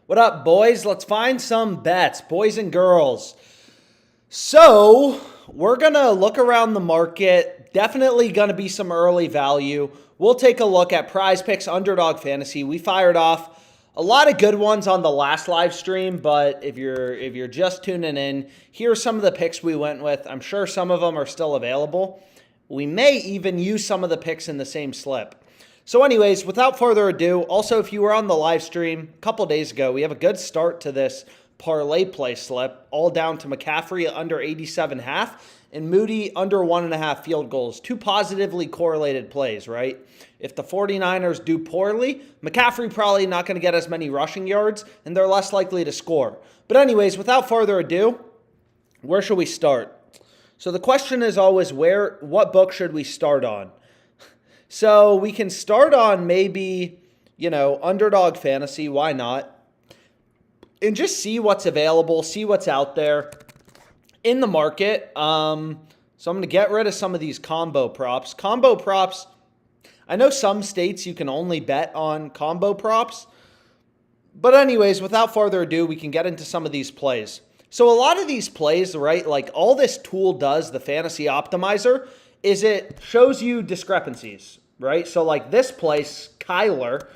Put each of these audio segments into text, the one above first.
What up, boys? Let's find some bets, boys and girls. So, we're going to look around the market. Definitely going to be some early value. We'll take a look at PrizePicks Underdog Fantasy. We fired off a lot of good ones on the last live stream, but if you're just tuning in, here's some of the picks we went with. I'm sure some of them are still available. We may even use some of the picks in the same slip. So anyways, without further ado, also if you were on the live stream a couple days ago, we have a good start to this ParlayPlay slip, all down to McCaffrey under 87.5 and Moody under 1.5 field goals. Two positively correlated plays, right? If the 49ers do poorly, McCaffrey probably not going to get as many rushing yards, and they're less likely to score. But anyways, without further ado, where should we start? So the question is always, what book should we start on? So we can start on maybe, Underdog Fantasy. Why not? And just see what's available, see what's out there in the market. So I'm going to get rid of some of these combo props. Combo props, I know some states you can only bet on combo props. But anyways, without further ado, we can get into some of these plays. So a lot of these plays, right, like all this tool does, the Fantasy Optimizer, is it shows you discrepancies, right? So like this place, Kyler,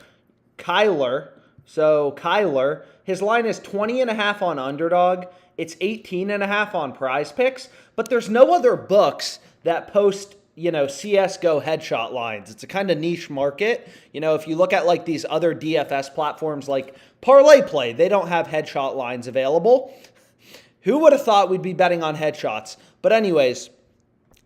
his line is 20.5 on Underdog. It's 18.5 on PrizePicks, but there's no other books that post, CSGO headshot lines. It's a kind of niche market. If you look at like these other DFS platforms like ParlayPlay, they don't have headshot lines available. Who would have thought we'd be betting on headshots? But anyways,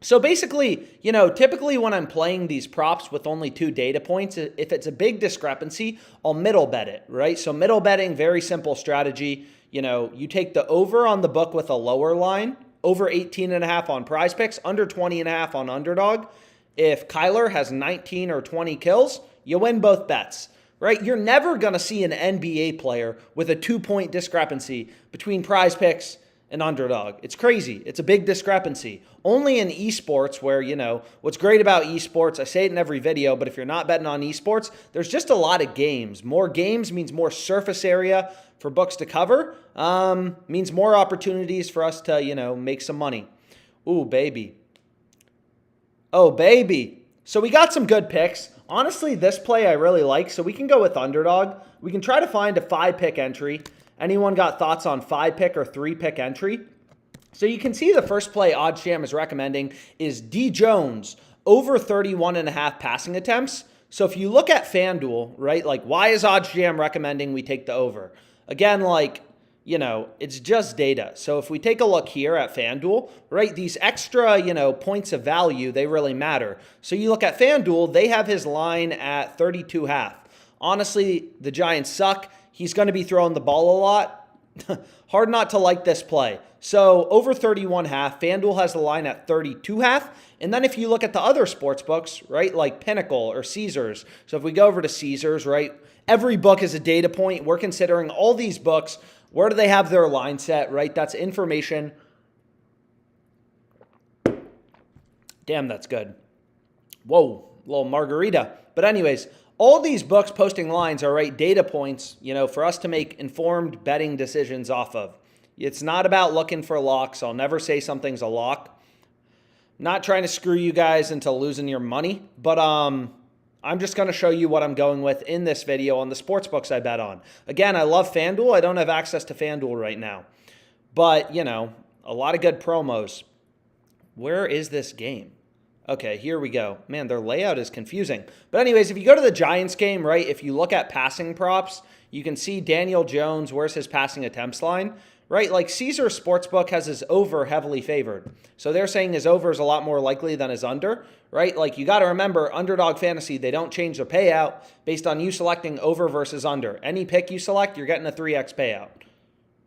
so basically, typically when I'm playing these props with only 2 data points, if it's a big discrepancy, I'll middle bet it, right? So middle betting, very simple strategy. You take the over on the book with a lower line, over 18.5 on PrizePicks, under 20.5 on Underdog. If Kyler has 19 or 20 kills, you win both bets, right? You're never going to see an NBA player with a 2-point discrepancy between PrizePicks and Underdog. It's crazy. It's a big discrepancy. Only in esports where, what's great about esports, I say it in every video, but if you're not betting on esports, there's just a lot of games. More games means more surface area for books to cover, means more opportunities for us to, make some money. Ooh, baby. Oh, baby. So we got some good picks. Honestly, this play I really like, so we can go with Underdog. We can try to find a 5-pick entry. Anyone got thoughts on 5-pick or 3-pick entry? So you can see the first play OddsJam is recommending is D. Jones over 31.5 passing attempts. So if you look at FanDuel, right, like why is OddsJam recommending we take the over? Again, it's just data. So if we take a look here at FanDuel, right, these extra, points of value, they really matter. So you look at FanDuel, they have his line at 32.5. Honestly, the Giants suck. He's going to be throwing the ball a lot. Hard not to like this play. So over 31.5, FanDuel has the line at 32.5. And then if you look at the other sports books, right, like Pinnacle or Caesars. So if we go over to Caesars, right, every book is a data point. We're considering all these books. Where do they have their line set, right? That's information. Damn, that's good. Whoa, little margarita. But anyways, all these books posting lines are right data points, for us to make informed betting decisions off of. It's not about looking for locks. I'll never say something's a lock. Not trying to screw you guys into losing your money, but I'm just going to show you what I'm going with in this video on the sports books I bet on. Again, I love FanDuel. I don't have access to FanDuel right now, but a lot of good promos. Where is this game? Okay, here we go. Man, their layout is confusing. But anyways, if you go to the Giants game, right, if you look at passing props, you can see Daniel Jones, where's his passing attempts line, right? Like Caesar Sportsbook has his over heavily favored. So they're saying his over is a lot more likely than his under, right? Like you got to remember, Underdog Fantasy, they don't change the payout based on you selecting over versus under. Any pick you select, you're getting a 3x payout,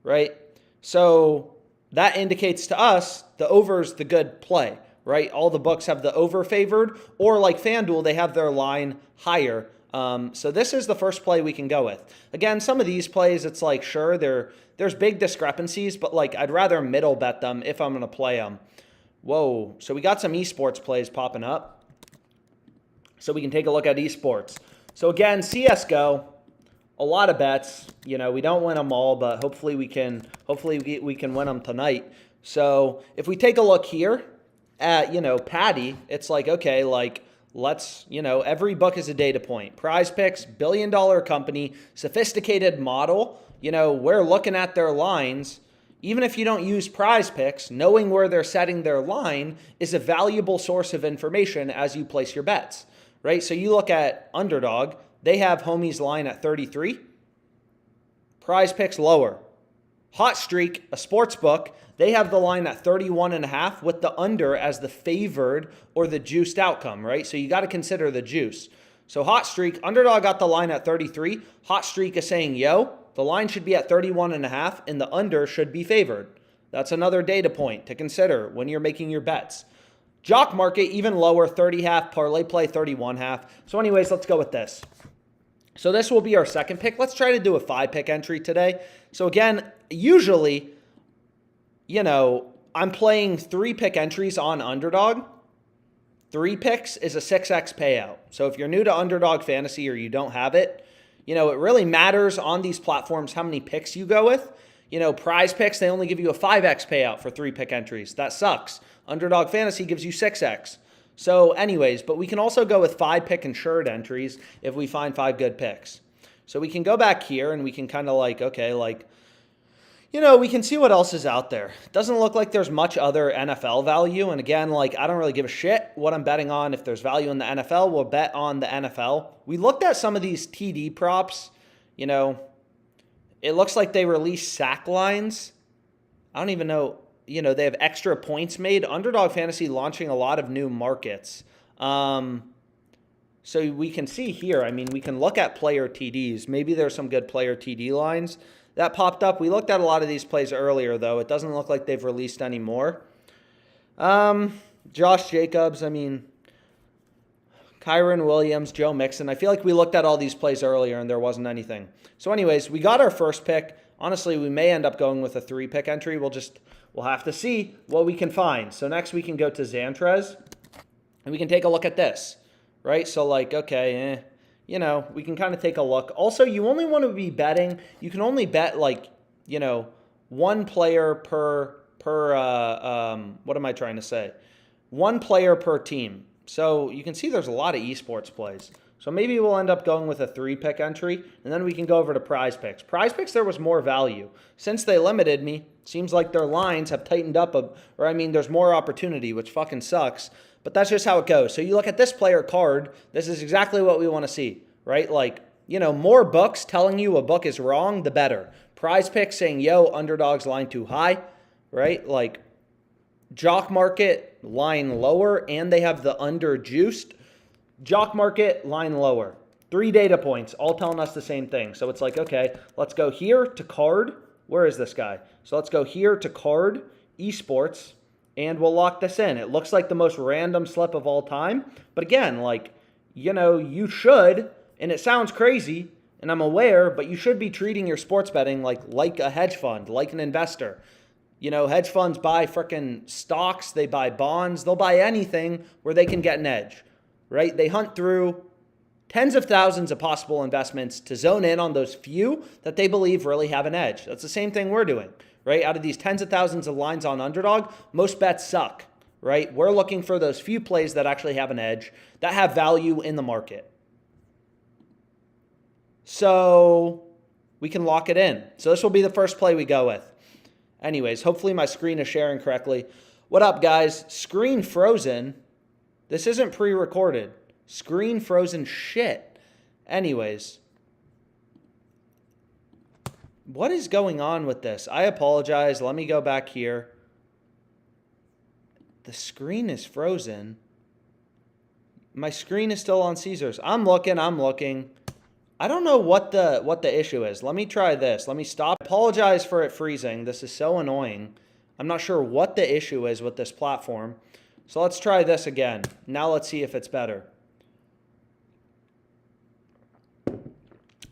right? So that indicates to us the over's the good play. Right? All the books have the over favored, or like FanDuel, they have their line higher. So this is the first play we can go with. Again, some of these plays, it's like, sure, there's big discrepancies, but like I'd rather middle bet them if I'm going to play them. Whoa. So we got some esports plays popping up. So we can take a look at esports. So again, CSGO, a lot of bets. You know, we don't win them all, but hopefully we can win them tonight. So if we take a look here at, you know, Patty, it's like, okay, like, let's, you know, every book is a data point. PrizePicks, billion-dollar company, sophisticated model. You know, we're looking at their lines. Even if you don't use PrizePicks, knowing where they're setting their line is a valuable source of information as you place your bets, right? So you look at Underdog, they have Homie's line at 33. PrizePicks lower. Hot Streak, a sports book, they have the line at 31.5 with the under as the favored or the juiced outcome, right? So you got to consider the juice. So Hot Streak, Underdog got the line at 33. Hot Streak is saying, yo, the line should be at 31.5 and the under should be favored. That's another data point to consider when you're making your bets. Jock Market, even lower, 30.5, ParlayPlay, 31.5. So anyways, let's go with this. So this will be our second pick. Let's try to do a 5-pick entry today. So again, usually, you know, I'm playing 3-pick entries on Underdog. 3 picks is a 6x payout. So if you're new to Underdog Fantasy or you don't have it, you know, it really matters on these platforms how many picks you go with. You know, PrizePicks, they only give you a 5x payout for 3-pick entries. That sucks. Underdog Fantasy gives you 6x. So anyways, but we can also go with 5-pick insured entries if we find 5 good picks. So we can go back here and we can kind of like, okay, like, you know, we can see what else is out there. Doesn't look like there's much other NFL value. And again, like, I don't really give a shit what I'm betting on. If there's value in the NFL, we'll bet on the NFL. We looked at some of these TD props. You know, it looks like they released sack lines. I don't even know. You know, they have extra points made. Underdog Fantasy launching a lot of new markets. So we can see here, I mean, we can look at player TDs. Maybe there's some good player TD lines that popped up. We looked at a lot of these plays earlier, though. It doesn't look like they've released any more. Josh Jacobs, I mean, Kyron Williams, Joe Mixon. I feel like we looked at all these plays earlier and there wasn't anything. So anyways, we got our first pick. Honestly, we may end up going with a 3-pick entry. We'll have to see what we can find. So next we can go to Xantrez, and we can take a look at this, right? So like, okay, you know, we can kind of take a look. Also, you only want to be betting, you can only bet like, you know, 1 player per what am I trying to say? 1 player per team. So you can see there's a lot of esports plays. So maybe we'll end up going with a 3-pick entry, and then we can go over to PrizePicks. PrizePicks, there was more value. Since they limited me, seems like their lines have tightened up, or I mean, there's more opportunity, which fucking sucks. But that's just how it goes. So you look at this player card, this is exactly what we want to see, right? Like, you know, more books telling you a book is wrong, the better. PrizePicks saying, yo, Underdog's line too high, right? Like, Jock Market, line lower, and they have the under juiced. Jock Market, line lower. 3 data points, all telling us the same thing. So it's like, okay, let's go here to card. Where is this guy? So let's go here to card, Esports, and we'll lock this in. It looks like the most random slip of all time. But again, like, you know, you should, and it sounds crazy, and I'm aware, but you should be treating your sports betting like a hedge fund, like an investor. You know, hedge funds buy frickin' stocks, they buy bonds, they'll buy anything where they can get an edge, right? They hunt through tens of thousands of possible investments to zone in on those few that they believe really have an edge. That's the same thing we're doing, right? Out of these tens of thousands of lines on Underdog, most bets suck, right? We're looking for those few plays that actually have an edge, that have value in the market. So we can lock it in. So this will be the first play we go with. Anyways, hopefully my screen is sharing correctly. What up, guys? Screen frozen. This isn't pre-recorded. Screen frozen shit. Anyways. What is going on with this? I apologize. Let me go back here. The screen is frozen. My screen is still on Caesars. I'm looking. I don't know what the issue is. Let me try this. Let me stop. I apologize for it freezing. This is so annoying. I'm not sure what the issue is with this platform. So let's try this again. Now let's see if it's better.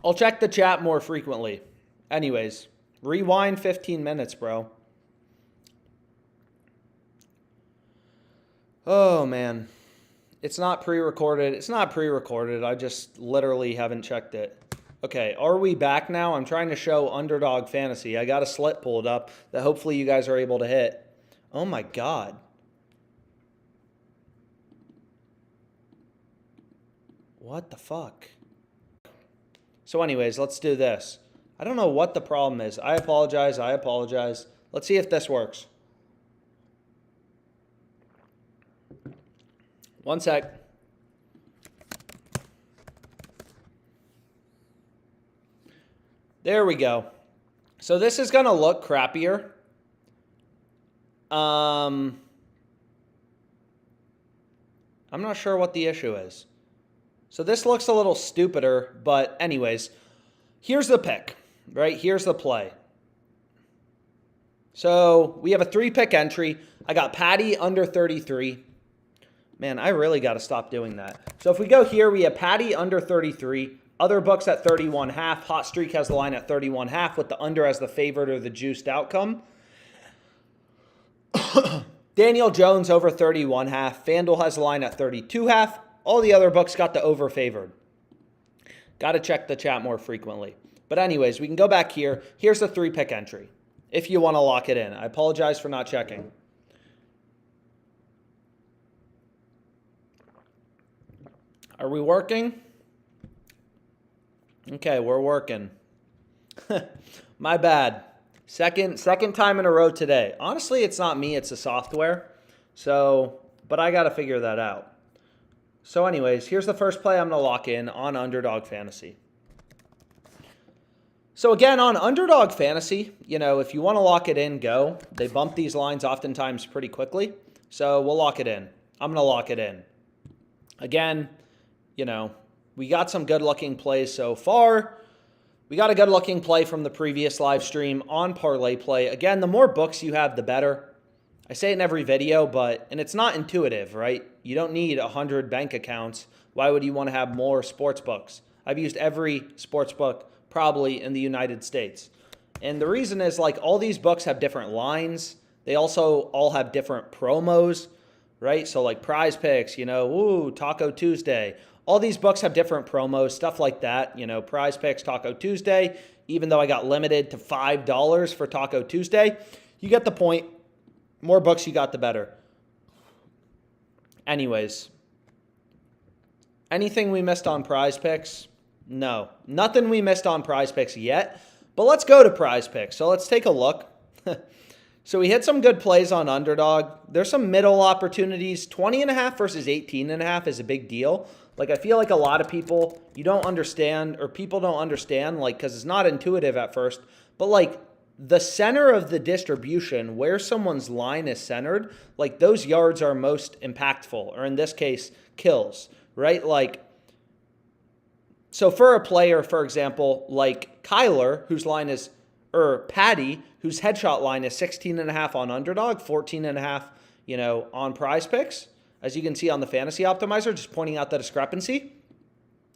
I'll check the chat more frequently. Anyways, rewind 15 minutes, bro. Oh, man. It's not pre-recorded. It's not pre-recorded. I just literally haven't checked it. Okay, are we back now? I'm trying to show Underdog Fantasy. I got a slit pulled up that hopefully you guys are able to hit. Oh my God. What the fuck? So anyways, let's do this. I don't know what the problem is. I apologize. Let's see if this works. One sec. There we go. So this is going to look crappier. I'm not sure what the issue is. So this looks a little stupider, but anyways, here's the pick, right? Here's the play. So we have a 3-pick entry. I got Patty under 33. Man, I really got to stop doing that. So if we go here, we have Patty under 33. Other books at 31.5. Hot Streak has the line at 31.5 with the under as the favorite or the juiced outcome. Daniel Jones over 31.5. FanDuel has the line at 32.5. All the other books got the over favored. Got to check the chat more frequently. But anyways, we can go back here. Here's the 3-pick entry if you want to lock it in. I apologize for not checking. Are we working? Okay, we're working. My bad. Second time in a row today. Honestly, it's not me, it's the software. So, but I got to figure that out. So anyways, here's the first play I'm going to lock in on Underdog Fantasy. So again, on Underdog Fantasy, if you want to lock it in, go. They bump these lines oftentimes pretty quickly. So we'll lock it in. I'm going to lock it in. Again, we got some good-looking plays so far. We got a good-looking play from the previous live stream on ParlayPlay. Again, the more books you have, the better. I say it in every video, and it's not intuitive, right? You don't need 100 bank accounts. Why would you want to have more sports books? I've used every sports book probably in the United States. And the reason is, all these books have different lines. They also all have different promos, right? So, PrizePicks, Taco Tuesday. All these books have different promos, stuff like that. PrizePicks, Taco Tuesday, even though I got limited to $5 for Taco Tuesday. You get the point. More books you got, the better. Anyways, anything we missed on PrizePicks? No, nothing we missed on PrizePicks yet. But let's go to PrizePicks. So let's take a look. So we hit some good plays on Underdog. There's some middle opportunities. 20.5 versus 18.5 is a big deal. I feel like a lot of people, you don't understand, or people don't understand, because it's not intuitive at first, but the center of the distribution, where someone's line is centered, those yards are most impactful, or in this case, kills, right? So for a player, for example, like Kyler, whose line is, or Patty, whose headshot line is 16.5 on Underdog, 14.5, on PrizePicks. As you can see on the Fantasy Optimizer, just pointing out the discrepancy.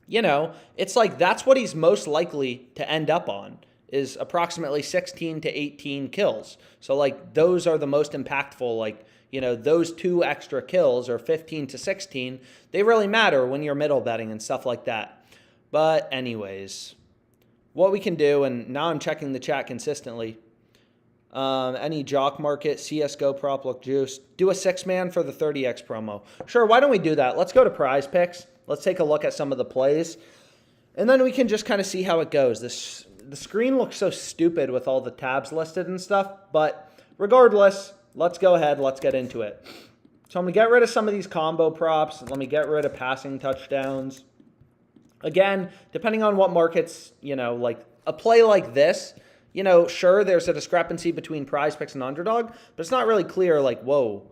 It's that's what he's most likely to end up on, is approximately 16 to 18 kills. So, those are the most impactful, those 2 extra kills, or 15 to 16, they really matter when you're middle betting and stuff like that. But anyways, what we can do, and now I'm checking the chat consistently, any jock market, CSGO prop look juice. Do a 6-man for the 30x promo. Sure, why don't we do that? Let's go to PrizePicks. Let's take a look at some of the plays. And then we can just kind of see how it goes. The screen looks so stupid with all the tabs listed and stuff. But regardless, let's go ahead. Let's get into it. So I'm going to get rid of some of these combo props. Let me get rid of passing touchdowns. Again, depending on what markets, a play like this, sure, there's a discrepancy between PrizePicks and Underdog, but it's not really clear, whoa.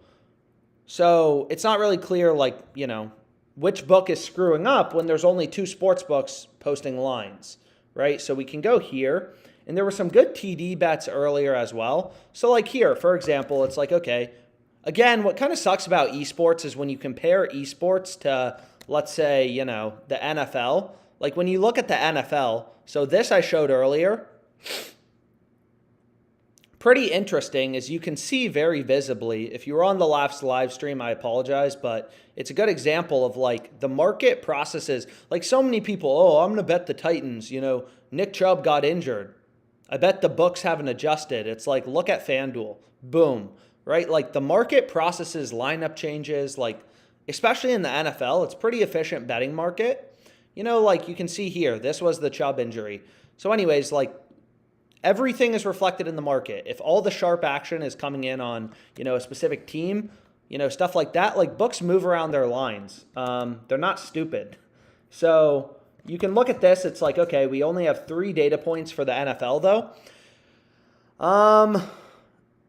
So it's not really clear, which book is screwing up when there's only 2 sports books posting lines, right? So we can go here, and there were some good TD bets earlier as well. So here, for example, it's okay. Again, what kind of sucks about esports is when you compare esports to, let's say, the NFL. When you look at the NFL, so this I showed earlier, pretty interesting is you can see very visibly, if you were on the last live stream, I apologize, but it's a good example of like the market processes. Like so many people, oh, I'm going to bet the Titans, Nick Chubb got injured. I bet the books haven't adjusted. It's like, look at FanDuel. Boom, right? Like the market processes lineup changes, like especially in the NFL, it's pretty efficient betting market. Like you can see here, this was the Chubb injury. So anyways, like everything is reflected in the market. If all the sharp action is coming in on, a specific team, stuff like that, like books move around their lines. They're not stupid. So you can look at this. It's like, okay, we only have 3 data points for the NFL though.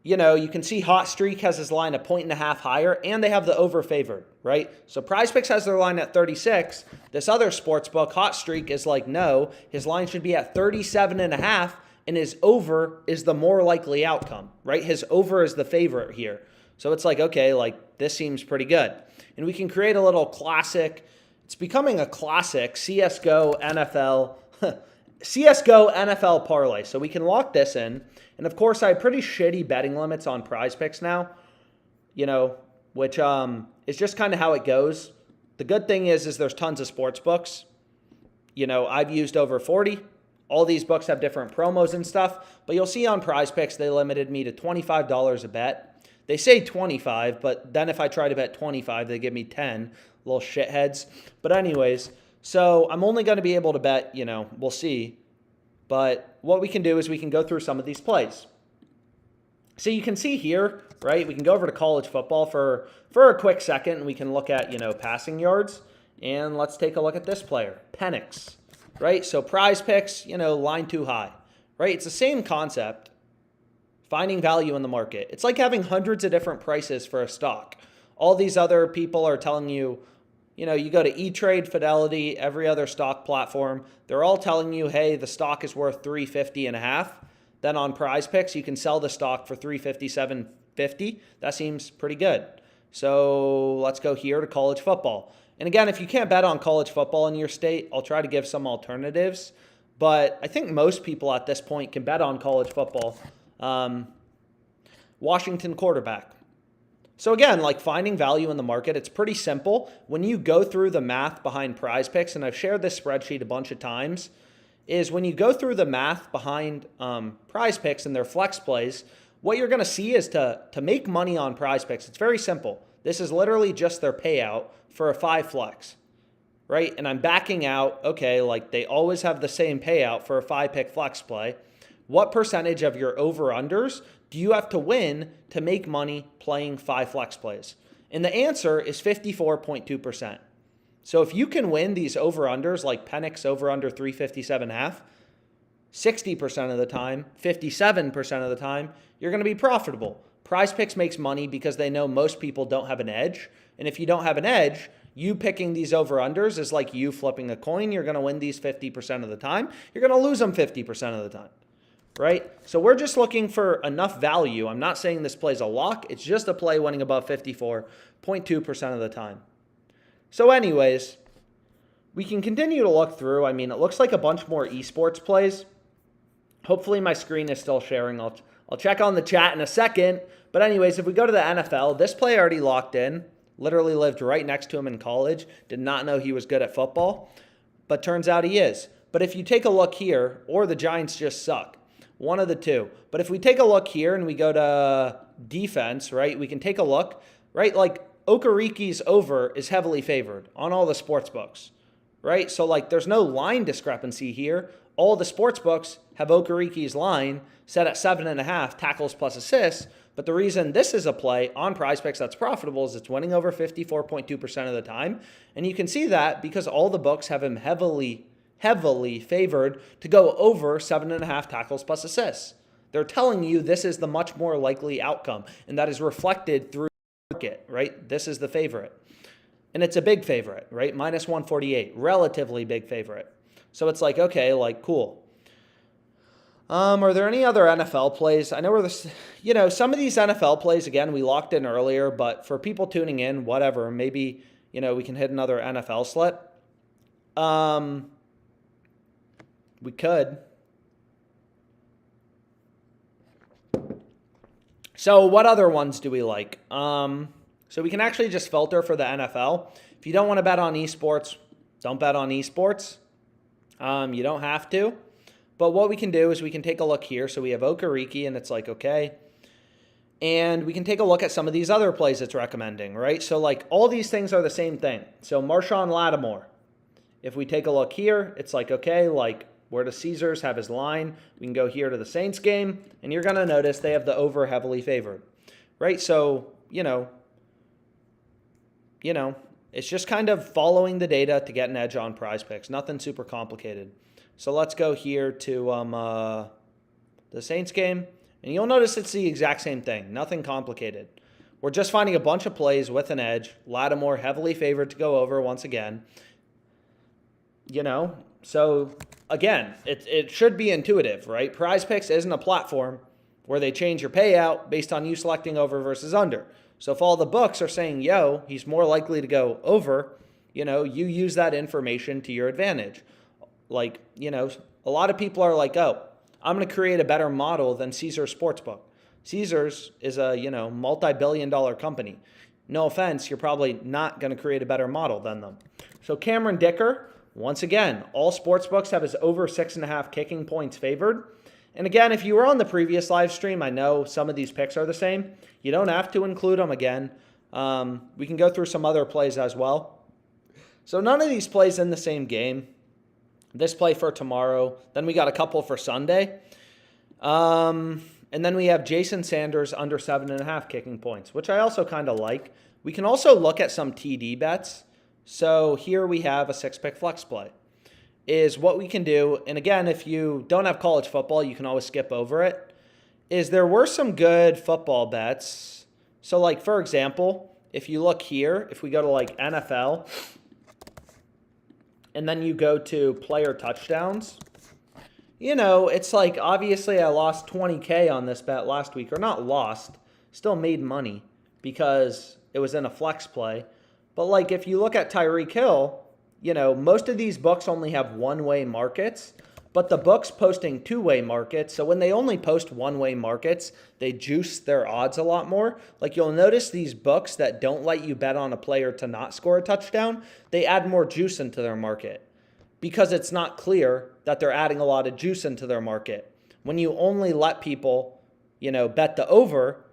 You can see Hot Streak has his line 1.5 higher, and they have the over favored, right? So PrizePicks has their line at 36. This other sports book, Hot Streak, is like, no, his line should be at 37.5, and his over is the more likely outcome, right? His over is the favorite here. So it's like, okay, like this seems pretty good. And we can create a little classic. It's becoming a classic CSGO NFL, CSGO NFL parlay. So we can lock this in. And of course, I have pretty shitty betting limits on PrizePicks now, which is just kind of how it goes. The good thing is there's tons of sports books. I've used over 40. All these books have different promos and stuff, but you'll see on PrizePicks, they limited me to $25 a bet. They say 25, but then if I try to bet 25, they give me 10, little shitheads. But anyways, so I'm only going to be able to bet, we'll see. But what we can do is we can go through some of these plays. So you can see here, right, we can go over to college football for a quick second, and we can look at, passing yards. And let's take a look at this player, Penix. Right, so PrizePicks, line too high, right? It's the same concept, finding value in the market. It's like having hundreds of different prices for a stock. All these other people are telling you, you go to E-Trade, Fidelity, every other stock platform. They're all telling you, hey, the stock is worth $350.5. Then on PrizePicks, you can sell the stock for $357.50. That seems pretty good. So let's go here to college football. And again, if you can't bet on college football in your state, I'll try to give some alternatives. But I think most people at this point can bet on college football. Washington quarterback. So again, like finding value in the market, it's pretty simple. When you go through the math behind PrizePicks, and I've shared this spreadsheet a bunch of times, is when you go through the math behind PrizePicks and their flex plays, what you're going to see is to make money on PrizePicks, it's very simple. This is literally just their payout for a 5 flex, right? And I'm backing out, okay, like they always have the same payout for a 5-pick flex play. What percentage of your over-unders do you have to win to make money playing 5 flex plays? And the answer is 54.2%. So if you can win these over-unders like Penix over-under 357.5, 60% of the time, 57% of the time, you're going to be profitable. PrizePicks makes money because they know most people don't have an edge. And if you don't have an edge, you picking these over-unders is like you flipping a coin. You're going to win these 50% of the time. You're going to lose them 50% of the time, right? So we're just looking for enough value. I'm not saying this play's a lock. It's just a play winning above 54.2% of the time. So anyways, we can continue to look through. I mean, it looks like a bunch more esports plays. Hopefully my screen is still sharing. I'll check on the chat in a second. But anyways, if we go to the NFL, this play already locked in. Literally lived right next to him in college. Did not know he was good at football. But turns out he is. But if you take a look here, or the Giants just suck. One of the two. But if we take a look here and we go to defense, right, we can take a look, right? Like Okariki's over is heavily favored on all the sports books, right? So like there's no line discrepancy here. All the sports books have Okariki's line set at 7.5 tackles plus assists. But the reason this is a play on PrizePicks that's profitable is it's winning over 54.2% of the time. And you can see that because all the books have him heavily favored to go over 7.5 tackles plus assists. They're telling you this is the much more likely outcome. And that is reflected through the market, right? This is the favorite. And it's a big favorite, right? Minus 148, relatively big favorite. So it's like, okay, like cool. Are there any other NFL plays? I know where this, some of these NFL plays, again, we locked in earlier, but for people tuning in, whatever, maybe, we can hit another NFL slip. We could. So what other ones do we like? So we can actually just filter for the NFL. If you don't want to bet on esports, don't bet on esports. You don't have to. But what we can do is we can take a look here. So we have Okariki, and it's like, okay. And we can take a look at some of these other plays it's recommending, right? So like all these things are the same thing. So Marshawn Lattimore, if we take a look here, it's like, okay, like where does Caesars have his line? We can go here to the Saints game, and you're going to notice they have the over heavily favored, right? So, you know, it's just kind of following the data to get an edge on PrizePicks. Nothing super complicated. So let's go here to the Saints game. And you'll notice it's the exact same thing. Nothing complicated. We're just finding a bunch of plays with an edge. Lattimore heavily favored to go over once again. So again, it should be intuitive, right? PrizePicks isn't a platform where they change your payout based on you selecting over versus under. So if all the books are saying, yo, he's more likely to go over, you use that information to your advantage. Like, a lot of people are like, oh, I'm going to create a better model than Caesars Sportsbook. Caesars is a, multi-billion-dollar company. No offense, you're probably not going to create a better model than them. So Cameron Dicker, once again, all sportsbooks have his over 6.5 kicking points favored. And again, if you were on the previous live stream, I know some of these picks are the same. You don't have to include them again. We can go through some other plays as well. So none of these plays in the same game. This play for tomorrow. Then we got a couple for Sunday. And then we have Jason Sanders under 7.5 kicking points, which I also kind of like. We can also look at some TD bets. So here we have a 6-pick flex play. Is what we can do, and again, if you don't have college football, you can always skip over it, is there were some good football bets. So like, for example, if you look here, if we go to like NFL, and then you go to player touchdowns, it's like, obviously I lost 20K on this bet last week, or not lost, still made money because it was in a flex play. But like, if you look at Tyreek Hill, most of these books only have one-way markets, but the books posting two-way markets. So when they only post one-way markets, they juice their odds a lot more. Like you'll notice these books that don't let you bet on a player to not score a touchdown, they add more juice into their market because it's not clear that they're adding a lot of juice into their market. When you only let people, bet the over,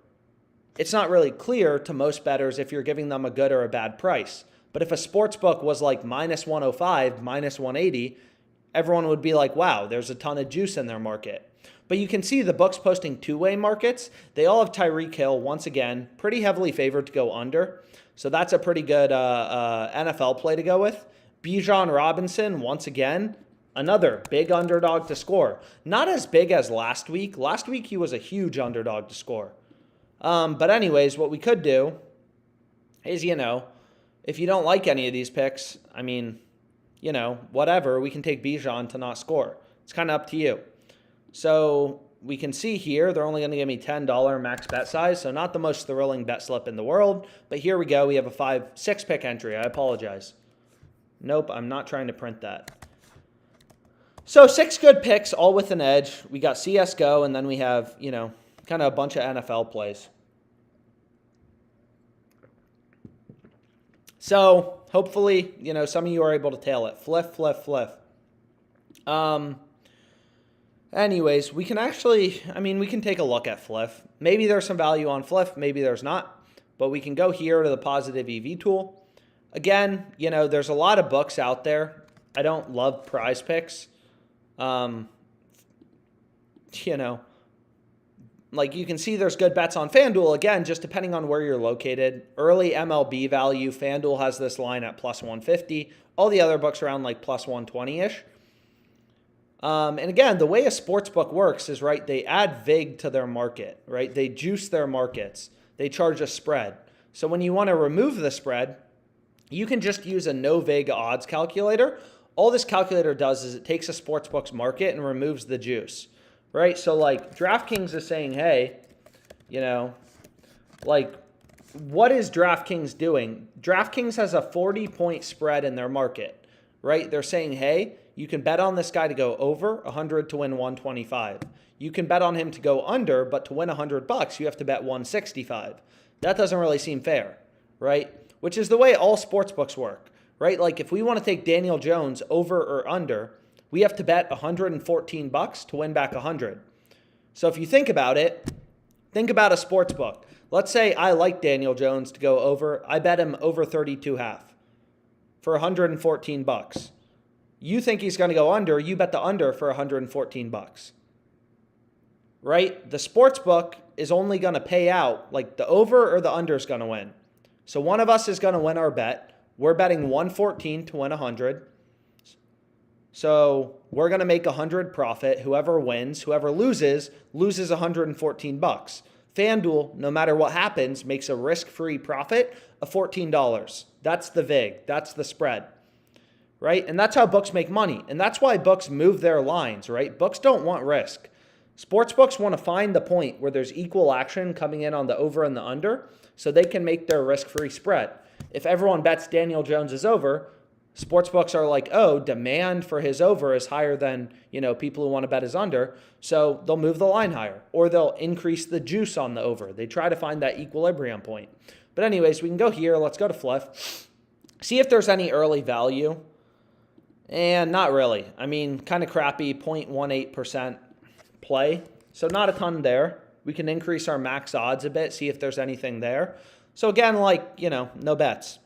it's not really clear to most bettors if you're giving them a good or a bad price. But if a sports book was like minus 105, minus 180, everyone would be like, wow, there's a ton of juice in their market. But you can see the books posting two-way markets. They all have Tyreek Hill, once again, pretty heavily favored to go under. So that's a pretty good NFL play to go with. Bijan Robinson, once again, another big underdog to score. Not as big as last week. Last week he was a huge underdog to score. But anyways, what we could do is, if you don't like any of these picks, whatever, we can take Bijan to not score. It's kind of up to you. So we can see here, they're only going to give me $10 max bet size, so not the most thrilling bet slip in the world. But here we go. We have a 6 pick entry. I apologize. Nope, I'm not trying to print that. So 6 good picks, all with an edge. We got CSGO, and then we have, kind of a bunch of NFL plays. So hopefully, some of you are able to tail it. Fliff. Anyways, we can actually, we can take a look at Fliff. Maybe there's some value on Fliff, maybe there's not. But we can go here to the positive EV tool. Again, there's a lot of books out there. I don't love PrizePicks. Like you can see there's good bets on FanDuel, again, just depending on where you're located. Early MLB value, FanDuel has this line at plus 150. All the other books around like plus 120-ish. And again, the way a sports book works is, right, they add vig to their market, right? They juice their markets. They charge a spread. So when you want to remove the spread, you can just use a no vig odds calculator. All this calculator does is it takes a sports book's market and removes the juice. Right, so like DraftKings is saying, hey, like what is DraftKings doing? DraftKings has a 40-point spread in their market, right? They're saying, hey, You can bet on this guy to go over 100 to win 125. You can bet on him to go under, but to win $100, you have to bet 165. That doesn't really seem fair, right? Which is the way all sportsbooks work, right? Like if we want to take Daniel Jones over or under, we have to bet $114 to win back 100. So if you think about it, think about a sports book. Let's say I like Daniel Jones to go over. I bet him over 32.5 for $114. You think he's going to go under. You bet the under for $114. Right? The sports book is only going to pay out, like the over or the under is going to win. So one of us is going to win our bet. We're betting 114 to win 100. So we're going to make 100 profit. Whoever wins, whoever loses $114. FanDuel, no matter what happens, makes a risk-free profit of $14. That's the VIG. That's the spread, right? And that's how books make money. And that's why books move their lines, right? Books don't want risk. Sports books want to find the point where there's equal action coming in on the over and the under so they can make their risk-free spread. If everyone bets Daniel Jones is over, sports books are like, oh, demand for his over is higher than, people who want to bet his under. So they'll move the line higher or they'll increase the juice on the over. They try to find that equilibrium point. But anyways, we can go here. Let's go to Fliff. See if there's any early value. And not really. I mean, kind of crappy, 0.18% play. So not a ton there. We can increase our max odds a bit, see if there's anything there. So again, no bets.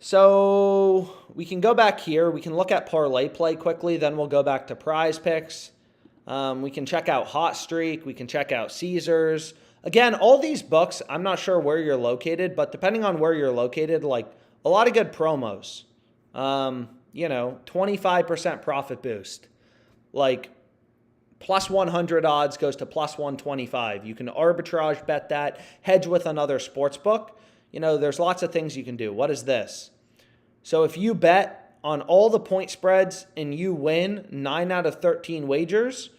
So we can go back here. We can look at ParlayPlay quickly. Then we'll go back to PrizePicks. We can check out Hot Streak. We can check out Caesars. Again, all these books, I'm not sure where you're located, but depending on where you're located, like a lot of good promos. 25% profit boost. Like plus 100 odds goes to plus 125. You can arbitrage bet that, hedge with another sports book. There's lots of things you can do. What is this? So if you bet on all the point spreads and you win 9 out of 13 wagers,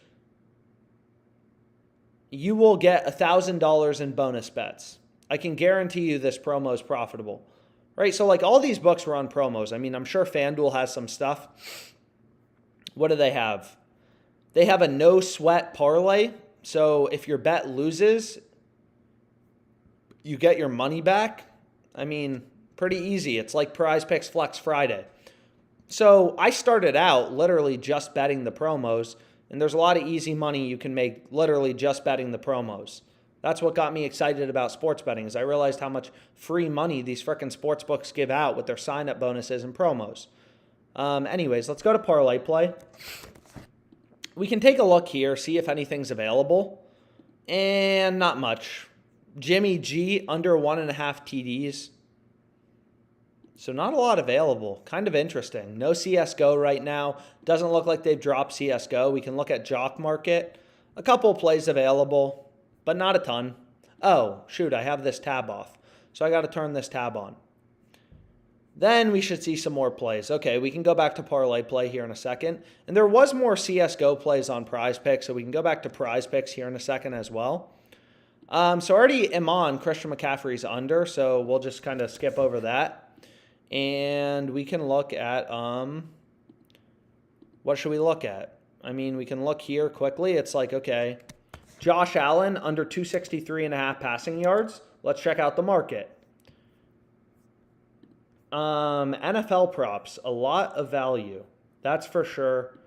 you will get $1,000 in bonus bets. I can guarantee you this promo is profitable, right? So like all these books run promos. I mean, I'm sure FanDuel has some stuff. What do they have? They have a no sweat parlay. So if your bet loses, you get your money back. I mean, pretty easy. It's like PrizePicks Flex Friday. So I started out literally just betting the promos, and there's a lot of easy money you can make literally just betting the promos. That's what got me excited about sports betting, is I realized how much free money these frickin' sports books give out with their sign-up bonuses and promos. Anyways, let's go to ParlayPlay. We can take a look here, see if anything's available, and not much. Jimmy G, under 1.5 TDs. So not a lot available. Kind of interesting. No CSGO right now. Doesn't look like they've dropped CSGO. We can look at JockMKT. A couple plays available, but not a ton. Oh, shoot, I have this tab off. So I got to turn this tab on. Then we should see some more plays. Okay, we can go back to ParlayPlay here in a second. And there was more CSGO plays on PrizePicks, so we can go back to PrizePicks here in a second as well. So already am on Christian McCaffrey's under, so we'll just kind of skip over that. And we can look at, what should we look at? I mean, we can look here quickly. It's like, okay, Josh Allen under 263.5 passing yards. Let's check out the market. NFL props, a lot of value. That's for sure.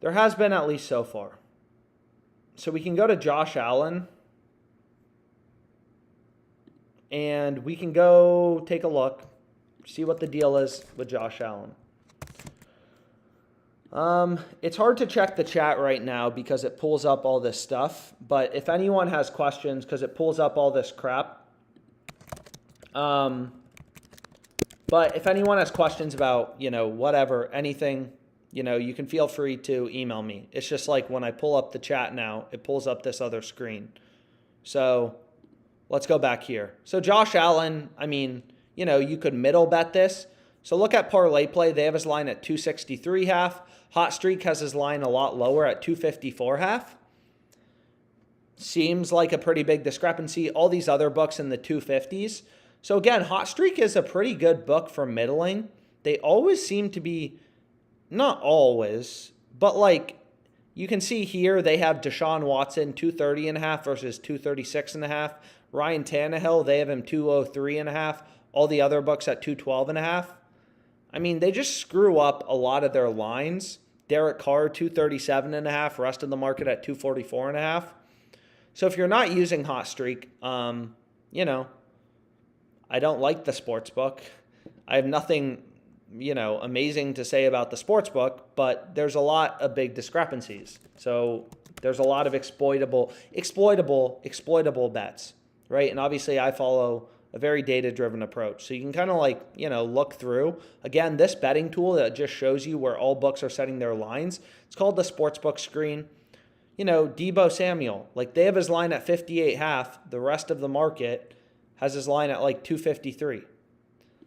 There has been at least so far. So we can go to Josh Allen. And we can go take a look, see what the deal is with Josh Allen. It's hard to check the chat right now because it pulls up all this stuff. But if anyone has questions, because it pulls up all this crap. But if anyone has questions about, whatever, anything, you can feel free to email me. It's just like when I pull up the chat now, it pulls up this other screen. So let's go back here. So Josh Allen, I mean, you could middle bet this. So look at ParlayPlay. They have his line at 263.5. Hot Streak has his line a lot lower at 254.5. Seems like a pretty big discrepancy. All these other books in the 250s. So again, Hot Streak is a pretty good book for middling. They always seem to be Not always, but like you can see here, they have Deshaun Watson 230.5 versus 236.5. Ryan Tannehill, they have him 203.5. All the other books at 212.5. I mean, they just screw up a lot of their lines. Derek Carr 237.5. Rest of the market at 244.5. So if you're not using Hot Streak, you know, I don't like the sports book. I have nothing, amazing to say about the sports book, but there's a lot of big discrepancies. So there's a lot of exploitable bets, right? And obviously I follow a very data-driven approach. So you can kind of look through. Again, this betting tool that just shows you where all books are setting their lines, it's called the sportsbook screen. Debo Samuel, they have his line at 58.5. The rest of the market has his line at 253.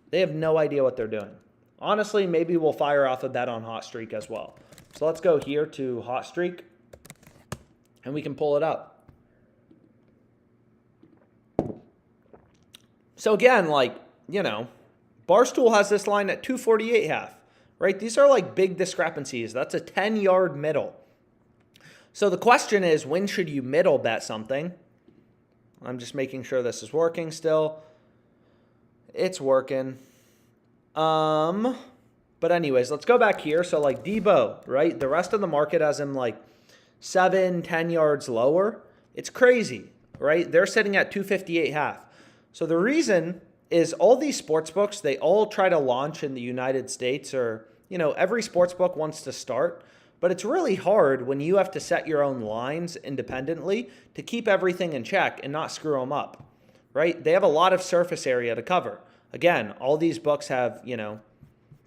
They have no idea what they're doing. Honestly, maybe we'll fire off a bet on Hot Streak as well. So let's go here to Hot Streak, and we can pull it up. So again, Barstool has this line at 248.5, right? These are big discrepancies. That's a 10-yard middle. So the question is, when should you middle bet something? I'm just making sure this is working still. It's working. But anyways, let's go back here. So Debo, right? The rest of the market has him 7-10 yards lower. It's crazy, right? They're sitting at 258.5. So the reason is all these sports books, they all try to launch in the United States, or, every sports book wants to start. But it's really hard when you have to set your own lines independently to keep everything in check and not screw them up, right? They have a lot of surface area to cover. Again, all these books have,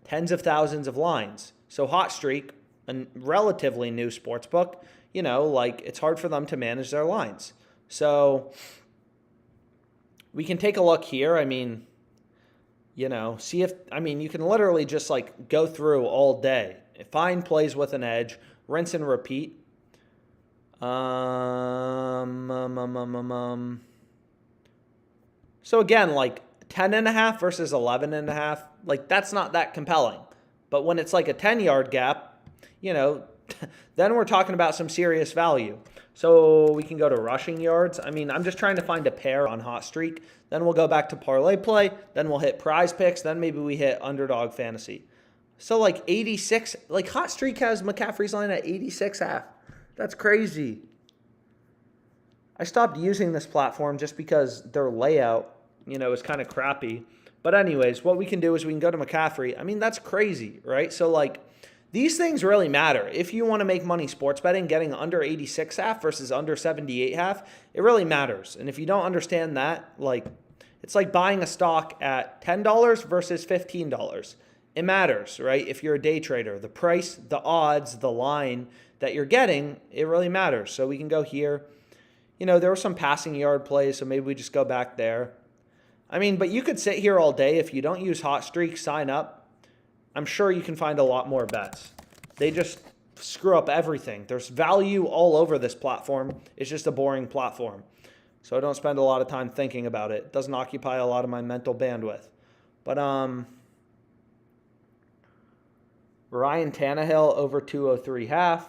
tens of thousands of lines. So Hot Streak, a relatively new sports book, it's hard for them to manage their lines. So we can take a look here. I mean, see if, you can literally just go through all day. Find plays with an edge, rinse and repeat. So again, 10.5 versus 11.5, that's not that compelling. But when it's a 10-yard gap, then we're talking about some serious value. So we can go to rushing yards. I'm just trying to find a pair on Hot Streak. Then we'll go back to ParlayPlay. Then we'll hit PrizePicks. Then maybe we hit Underdog Fantasy. So 86, Hot Streak has McCaffrey's line at 86.5. That's crazy. I stopped using this platform just because their layout, is kind of crappy. But anyways, what we can do is we can go to McCaffrey. That's crazy, right? So these things really matter. If you want to make money sports betting, getting under 86.5 versus under 78.5, it really matters. And if you don't understand that, it's like buying a stock at $10 versus $15. It matters, right? If you're a day trader, the price, the odds, the line that you're getting, it really matters. So we can go here. There were some passing yard plays, so maybe we just go back there. But you could sit here all day. If you don't use Hot Streak, sign up. I'm sure you can find a lot more bets. They just screw up everything. There's value all over this platform. It's just a boring platform. So I don't spend a lot of time thinking about it. It doesn't occupy a lot of my mental bandwidth. But, Ryan Tannehill over 203.5.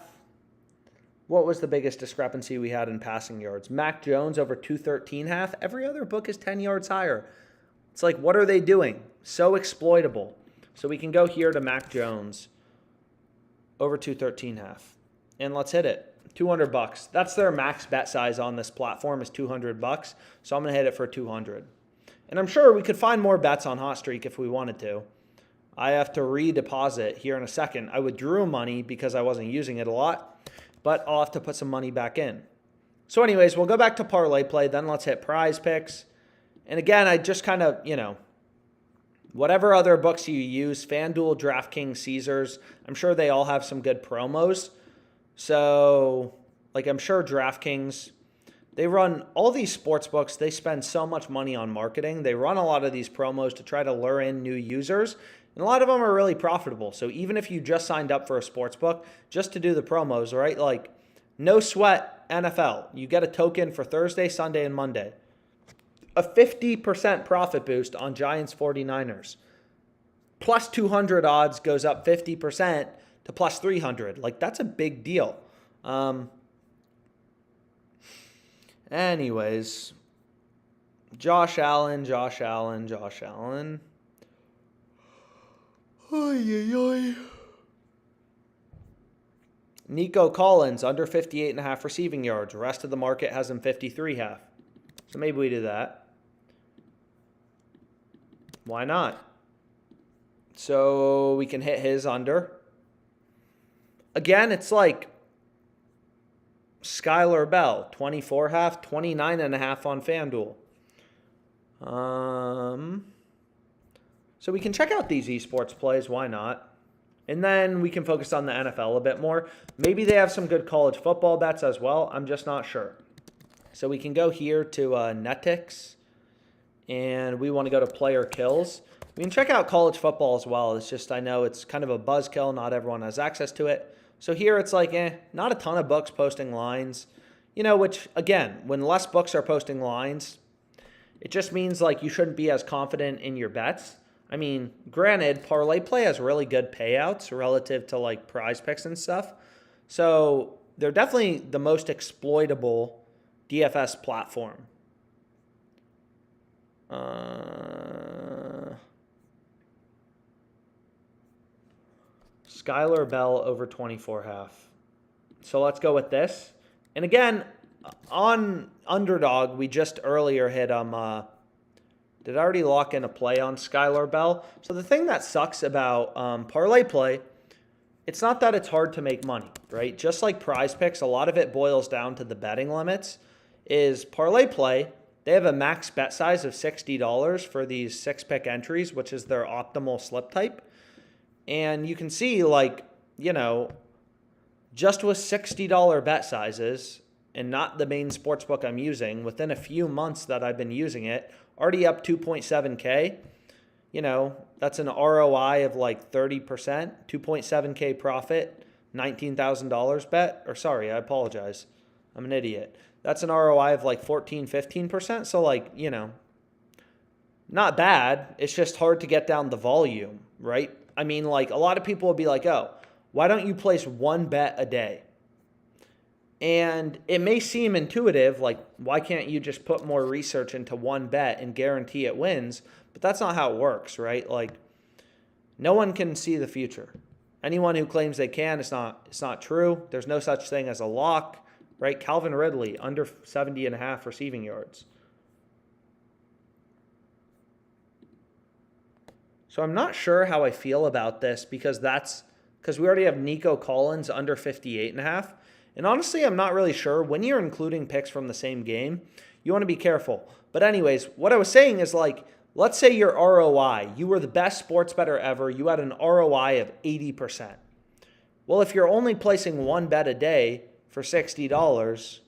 What was the biggest discrepancy we had in passing yards? Mac Jones over 213.5. Every other book is 10 yards higher. It's what are they doing? So exploitable. So we can go here to Mac Jones over 213.5. And let's hit it. $200. That's their max bet size on this platform is $200. So I'm going to hit it for 200. And I'm sure we could find more bets on Hot Streak if we wanted to. I have to redeposit here in a second. I withdrew money because I wasn't using it a lot, but I'll have to put some money back in. So anyways, we'll go back to ParlayPlay, then let's hit PrizePicks. And again, I just kind of, whatever other books you use, FanDuel, DraftKings, Caesars, I'm sure they all have some good promos. So, I'm sure DraftKings, they run all these sports books. They spend so much money on marketing. They run a lot of these promos to try to lure in new users. And a lot of them are really profitable. So even if you just signed up for a sports book just to do the promos, right? No sweat NFL. You get a token for Thursday, Sunday, and Monday. A 50% profit boost on Giants 49ers. Plus 200 odds goes up 50%. to plus 300. Like, that's a big deal. Anyways, Josh Allen. Oy. Nico Collins, under 58.5 receiving yards. The rest of the market has him 53.5. So maybe we do that. Why not? So we can hit his under. Again, it's like Skylar Bell, 24.5, 29.5 on FanDuel. So we can check out these esports plays. Why not? And then we can focus on the NFL a bit more. Maybe they have some good college football bets as well. I'm just not sure. So we can go here to Netix. And we want to go to player kills. We can check out college football as well. It's just, I know it's kind of a buzzkill. Not everyone has access to it. So here it's like, not a ton of books posting lines. You know, which, again, when less books are posting lines, it just means like you shouldn't be as confident in your bets. I mean, granted, ParlayPlay has really good payouts relative to like PrizePicks and stuff. So they're definitely the most exploitable DFS platform. Skylar Bell over 24.5. So let's go with this. And again, on Underdog, we just earlier hit did I already lock in a play on Skylar Bell? So the thing that sucks about ParlayPlay, it's not that it's hard to make money, right? Just like PrizePicks, a lot of it boils down to the betting limits. Is ParlayPlay, they have a max bet size of $60 for these 6-pick entries, which is their optimal slip type. And you can see, like, you know, just with $60 bet sizes and not the main sportsbook I'm using, within a few months that I've been using it, already up 2.7K. You know, that's an ROI of like 30%, 2.7K profit, $19,000 bet. Or sorry, I apologize. I'm an idiot. That's an ROI of like 14, 15%. So like, you know, not bad. It's just hard to get down the volume, right? I mean, like a lot of people will be like, oh, why don't you place one bet a day? And it may seem intuitive, like why can't you just put more research into one bet and guarantee it wins? But that's not how it works, right? Like no one can see the future. Anyone who claims they can, it's not true. There's no such thing as a lock, right? Calvin Ridley, under 70.5 receiving yards. So I'm not sure how I feel about this because we already have Nico Collins under 58.5. And honestly, I'm not really sure. When you're including picks from the same game, you want to be careful. But anyways, what I was saying is like, let's say your ROI, you were the best sports bettor ever. You had an ROI of 80%. Well, if you're only placing one bet a day for $60,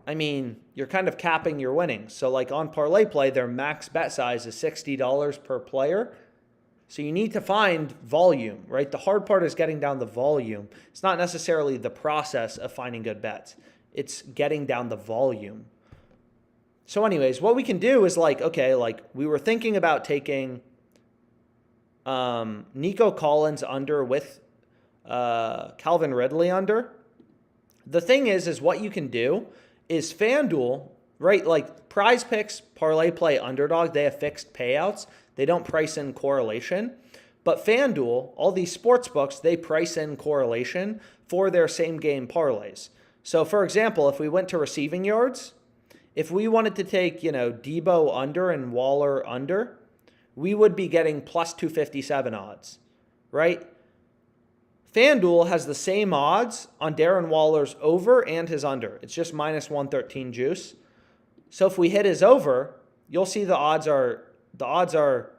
I mean, you're kind of capping your winnings. So like on ParlayPlay, their max bet size is $60 per player. So you need to find volume, right? The hard part is getting down the volume. It's not necessarily the process of finding good bets. It's getting down the volume. So anyways, what we can do is like, okay, like we were thinking about taking Nico Collins under with Calvin Ridley under. The thing is what you can do is FanDuel, right? Like PrizePicks, ParlayPlay, Underdog, they have fixed payouts. They don't price in correlation. But FanDuel, all these sports books, they price in correlation for their same game parlays. So for example, if we went to receiving yards, if we wanted to take, you know, Debo under and Waller under, we would be getting plus 257 odds, right? FanDuel has the same odds on Darren Waller's over and his under. It's just minus 113 juice. So if we hit his over, you'll see the odds are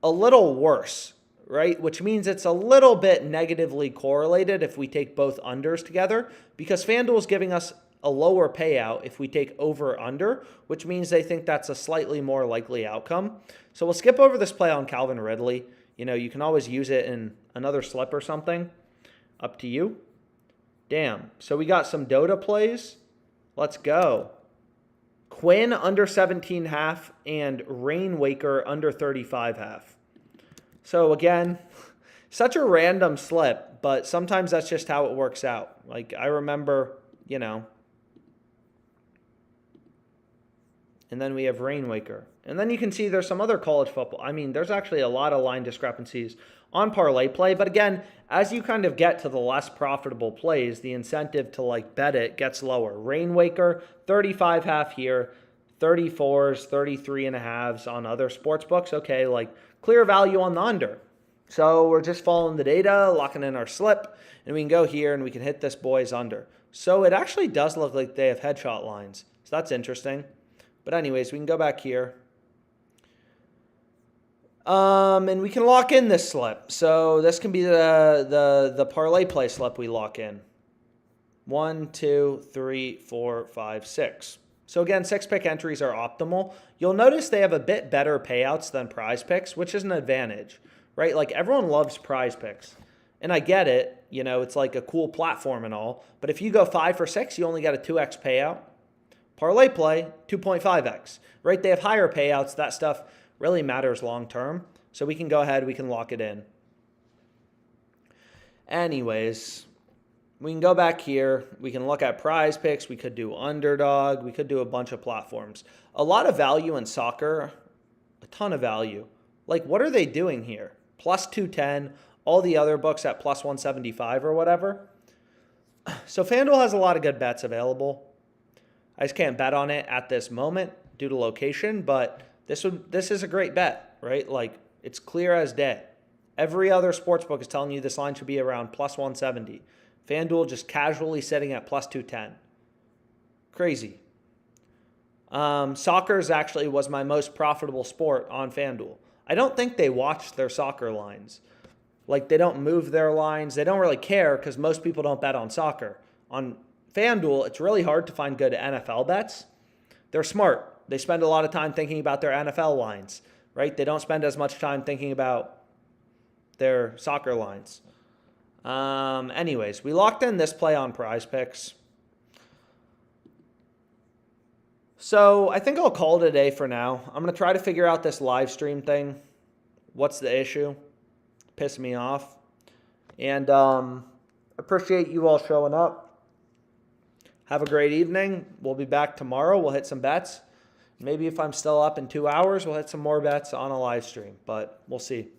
a little worse, right? Which means it's a little bit negatively correlated if we take both unders together because FanDuel is giving us a lower payout if we take over under, which means they think that's a slightly more likely outcome. So we'll skip over this play on Calvin Ridley. You know, you can always use it in another slip or something. Up to you. Damn. So we got some Dota plays. Let's go. Quinn under 17.5 and Rainwaker under 35.5. So again, Such a random slip, but sometimes that's just how it works out. Like, I remember, you know. And then we have Rainwaker. And then you can see there's some other college football. I mean, there's actually a lot of line discrepancies on ParlayPlay. But again, as you kind of get to the less profitable plays, the incentive to like bet it gets lower. Rainwaker, 35 half here, 34s, 33 and a halves on other sports books. Okay, like clear value on the under. So we're just following the data, locking in our slip, and we can go here and we can hit this boy's under. So it actually does look like they have headshot lines. So that's interesting. But anyways, we can go back here. And we can lock in this slip. So this can be the ParlayPlay slip we lock in. 1, 2, 3, 4, 5, 6. So again, 6-pick entries are optimal. You'll notice they have a bit better payouts than PrizePicks, which is an advantage, right? Like everyone loves PrizePicks. And I get it, you know, it's like a cool platform and all. But if you go 5 for 6, you only get a 2x payout. ParlayPlay, 2.5x, right? They have higher payouts. That stuff really matters long term. So we can go ahead, we can lock it in. Anyways, we can go back here. We can look at PrizePicks. We could do Underdog. We could do a bunch of platforms. A lot of value in soccer, a ton of value. Like, what are they doing here? Plus 210, all the other books at plus 175 or whatever. So FanDuel has a lot of good bets available. I just can't bet on it at this moment due to location, but this is a great bet, right? Like, it's clear as day. Every other sportsbook is telling you this line should be around plus 170. FanDuel just casually sitting at plus 210. Crazy. Soccer actually was my most profitable sport on FanDuel. I don't think they watch their soccer lines. Like, they don't move their lines. They don't really care because most people don't bet on soccer. On FanDuel, it's really hard to find good NFL bets. They're smart. They spend a lot of time thinking about their NFL lines, right? They don't spend as much time thinking about their soccer lines. Anyways, we locked in this play on PrizePicks. So I think I'll call it a day for now. I'm going to try to figure out this live stream thing. What's the issue? Pissing me off. And appreciate you all showing up. Have a great evening. We'll be back tomorrow. We'll hit some bets. Maybe if I'm still up in 2 hours, we'll hit some more bets on a live stream, but we'll see.